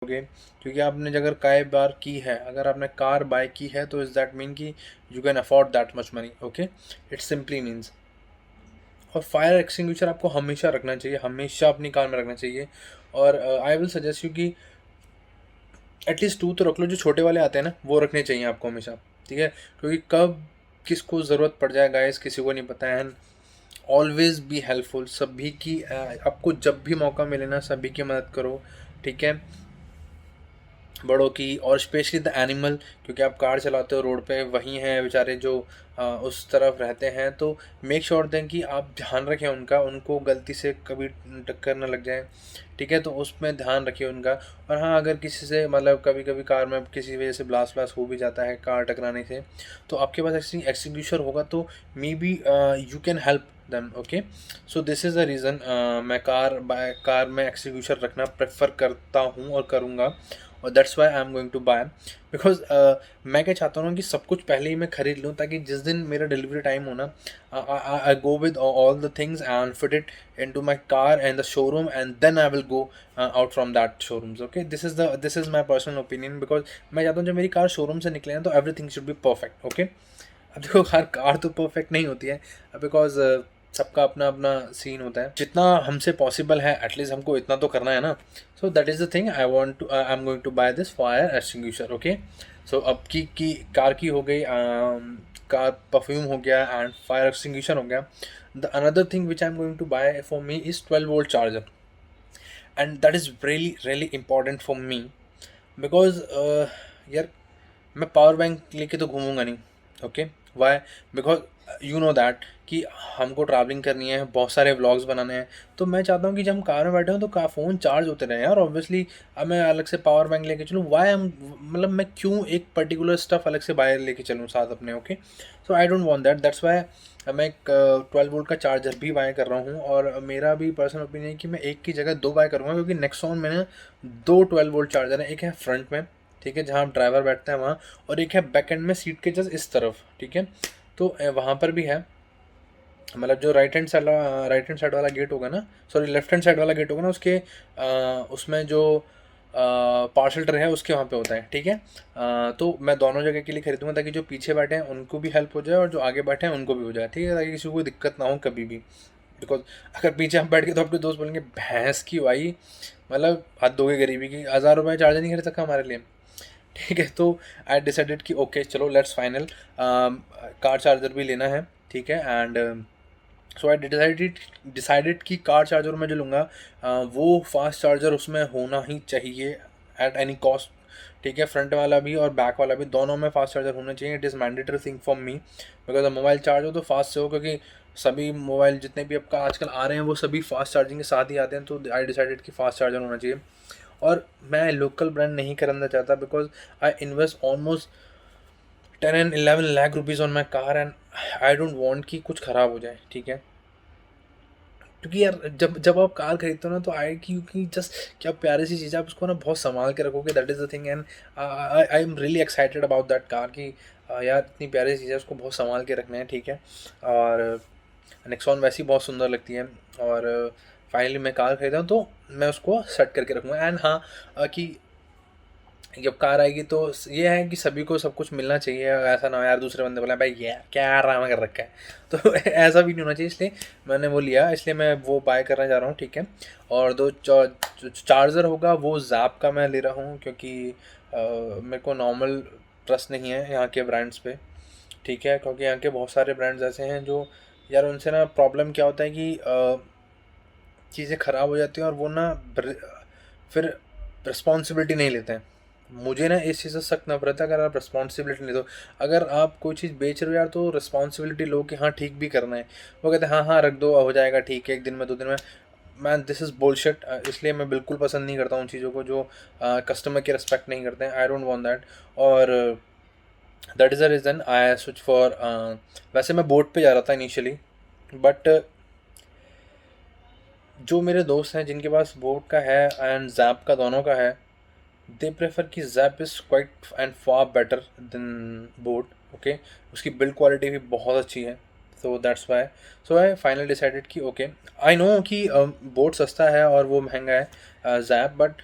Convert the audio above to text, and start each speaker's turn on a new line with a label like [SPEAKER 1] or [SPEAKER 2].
[SPEAKER 1] करोगे, क्योंकि आपने अगर कई बार की है, अगर आपने कार बाय की है तो इज़ दैट मीन कि you can afford that much money. Okay, it simply means. और फायर एक्सटिंग्विशर आपको हमेशा रखना चाहिए, हमेशा अपनी कार में रखना चाहिए। और आई विल सजेस्ट यू कि एटलीस्ट 2 तो रख लो, जो छोटे वाले आते हैं ना वो रखने चाहिए आपको हमेशा, ठीक है, क्योंकि कब किसको ज़रूरत पड़ जाए गाइस किसी को नहीं पता है। ऑलवेज बी हेल्पफुल, सभी की आपको जब भी मौका मिले ना सभी की मदद करो, ठीक है, बड़ों की, और स्पेशली द एनिमल, क्योंकि आप कार चलाते हो रोड पे, वही हैं बेचारे जो उस तरफ रहते हैं, तो मेक श्योर दें कि आप ध्यान रखें उनका, उनको गलती से कभी टक्कर ना लग जाए, ठीक है, तो उसमें ध्यान रखिए उनका। और हाँ, अगर किसी से मतलब कभी कभी कार में किसी वजह से ब्लास्ट ब्लास्ट हो भी जाता है कार टकराने से, तो आपके पास एक्सटिंग्विशर होगा तो maybe you can help them. Okay, so this is the reason मैं कार में एक्सटिंग्विशर रखना प्रेफर करता हूँ और करूँगा, और that's why I am going to buy. Because मैं क्या चाहता हूँ ना कि सब कुछ पहले ही मैं ख़रीद लूँ, ताकि जिस दिन मेरा डिलीवरी टाइम हो ना, I go with all the things and fit it into my car and the showroom, and then I will go out from that showrooms. Okay, this is my personal opinion, because मैं चाहता हूँ जब मेरी car showroom से निकले ना तो everything should be perfect. Okay, अब देखो हर कार तो परफेक्ट नहीं होती है, बिकॉज सबका अपना अपना सीन होता है, जितना हमसे पॉसिबल है एटलीस्ट हमको इतना तो करना है ना। So that is the thing I am going to buy this fire extinguisher. Okay, so अब की कार की हो गई, कार परफ्यूम हो गया एंड फायर एक्सटिंग्विशर हो गया। The another thing which I am going to buy for me is 12 volt charger, and that is really really important for me, because यार मैं पावर बैंक लेके तो घूमूंगा नहीं। Okay, why? Because you know that कि हमको travelling करनी है, बहुत सारे व्लॉग्स बनाने हैं, तो मैं चाहता हूँ कि जब हम कार में बैठे हों तो फ़ोन चार्ज होते रहे यार। ऑब्वियसली अब मैं अलग से पावर बैंक लेके चलूँ, वाई हम, मतलब मैं क्यों एक पर्टिकुलर स्टफ अलग से बाहर लेके चलूँ साथ अपने। Okay, so I don't want that, that's why मैं एक 12 वोल्ट का चार्जर भी बाय कर रहा हूँ। और मेरा भी पर्सनल ओपिनियन है कि मैं एक की जगह दो बाय करूँगा, क्योंकि नेक्सॉन में ना 2 12 वोल्ट चार्जर हैं, एक है फ्रंट में, ठीक है, जहाँ ड्राइवर बैठता है वहाँ, और एक है बैक एंड में सीट के जस्ट इस तरफ, ठीक है, तो वहाँ पर भी है, मतलब जो राइट हैंड साइड वाला गेट होगा ना, सॉरी लेफ्ट हैंड साइड वाला गेट होगा ना, उसके उसमें जो पार्सल ट्रे है उसके वहाँ पे होता है, ठीक है। तो मैं दोनों जगह के लिए खरीदूंगा, ताकि जो पीछे बैठे हैं उनको भी हेल्प हो जाए और जो आगे बैठे हैं उनको भी हो जाए, ठीक है, ताकि किसी को कोई दिक्कत ना हो कभी भी। बिकॉज अगर पीछे हम बैठ के तो अपने दोस्त बोलेंगे भैंस की भाई, मतलब हाथ धोगे गरीबी की, 1000 रुपये चार्जर नहीं खरीद सका हमारे लिए, ठीक है। तो आई डिसाइडेड कि ओके चलो लेट्स फाइनल, कार चार्जर भी लेना है, ठीक है, एंड सो आई डिसाइडेड कि कार चार्जर मैं जो लूँगा वो फास्ट चार्जर उसमें होना ही चाहिए एट एनी कॉस्ट, ठीक है, फ्रंट वाला भी और बैक वाला भी, दोनों में फास्ट चार्जर होना चाहिए। It is mandatory thing for me, because mobile charge हो तो फास्ट से हो, क्योंकि सभी मोबाइल जितने भी आपका आजकल आ रहे हैं वो सभी फास्ट चार्जिंग के साथ ही आते हैं, तो आई डिसाइडेड कि फास्ट चार्जर होना चाहिए। और मैं लोकल ब्रांड नहीं खरीदना चाहता, because I invest almost 10 and 11 lakh rupees on my car, and I don't want कि कुछ ख़राब हो जाए, ठीक है, क्योंकि यार जब जब आप कार खरीदते हो ना तो आई क्योंकि जस्ट क्या प्यारी सी चीज़ है, आप उसको ना बहुत संभाल के रखोगे, that is the thing, and I am really excited about that car कि यार इतनी प्यारी सी चीज़ है, उसको बहुत संभाल के रखना है, ठीक है। और नेक्सॉन वैसी बहुत सुंदर लगती है, और फाइनली मैं कार खरीदा हूँ तो मैं उसको सेट करके रखूँगा। एंड हाँ, कि जब कार आएगी तो ये है कि सभी को सब कुछ मिलना चाहिए, ऐसा ना हो यार दूसरे बंदे बोले भाई ये क्या ड्रामा कर रखा है, तो ऐसा भी नहीं होना चाहिए, इसलिए मैंने वो लिया, इसलिए मैं वो बाय करने जा रहा हूँ, ठीक है। और चार्जर होगा वो जैप का मैं ले रहा हूँ, क्योंकि मेरे को नॉर्मल ट्रस्ट नहीं है यहाँ के ब्रांड्स पे, ठीक है, क्योंकि यहाँ के बहुत सारे ब्रांड्स ऐसे हैं जो यार उनसे ना प्रॉब्लम क्या होता है कि चीज़ें ख़राब हो जाती हैं और वो ना फिर रिस्पॉन्सिबिलिटी नहीं लेते हैं। मुझे ना इस चीज़ से सख्त नफरत है, अगर आप रिस्पॉन्सिबिलिटी नहीं दो, अगर आप कोई चीज़ बेच रहे हो यार तो रिस्पॉन्सिबिलिटी लो कि हाँ ठीक भी करना है। वो कहते हैं हाँ हाँ रख दो हो जाएगा ठीक है, 1 दिन में 2 दिन में, मैन दिस इज़ बुलशिट। इसलिए मैं बिल्कुल पसंद नहीं करता उन चीज़ों को जो कस्टमर की रिस्पेक्ट नहीं करते हैं, आई डोंट वांट दैट। और that is the reason I switch for, वैसे मैं बोट पे जा रहा था इनिशियली, बट जो मेरे दोस्त हैं जिनके पास बोट का है एंड जैप का, दोनों का है, दे प्रेफर कि JAP is quiet and far better than boat. Okay, उसकी बिल्ड क्वालिटी भी बहुत अच्छी है, so that's why, so I finally decided कि ओके, आई नो कि बोट सस्ता है और वो महंगा है जैप, बट